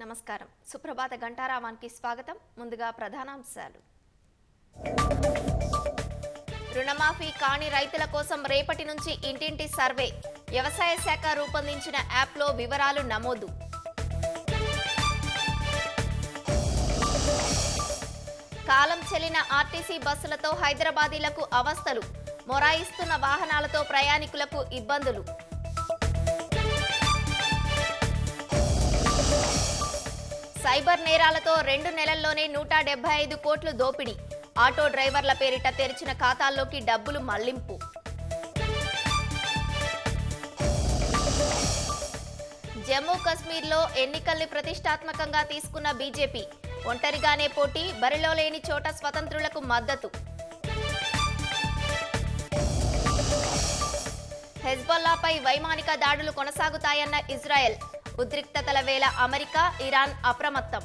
నమస్కారం. సుప్రభాత గంటారావానికి స్వాగతం. ముందుగా ప్రధానాంశాలు. రుణమాఫీ కాని రైతుల కోసం రేపటి నుంచి ఇంటింటి సర్వే. వ్యవసాయ శాఖ రూపొందించిన యాప్లో వివరాలు నమోదు. కాలం చెల్లిన ఆర్టీసీ బస్సులతో హైదరాబాదీలకు అవస్థలు. మొరాయిస్తున్న వాహనాలతో ప్రయాణికులకు ఇబ్బందులు. సైబర్ నేరాలతో 2 నెలల్లోనే 175 కోట్లు దోపిడీ. ఆటో డ్రైవర్ల పేరిట తెరిచిన ఖాతాల్లోకి డబ్బులు మళ్లింపు. జమ్మూ కశ్మీర్లో ఎన్నికల్ని ప్రతిష్టాత్మకంగా తీసుకున్న బీజేపీ. ఒంటరిగానే పోటీ, బరిలో లేని చోట స్వతంత్రులకు మద్దతు. హెజ్బొల్లాపై వైమానిక దాడులు కొనసాగుతాయన్న ఇజ్రాయెల్. ఉద్రిక్తతల వేళ అమెరికా, ఇరాన్ అప్రమత్తం.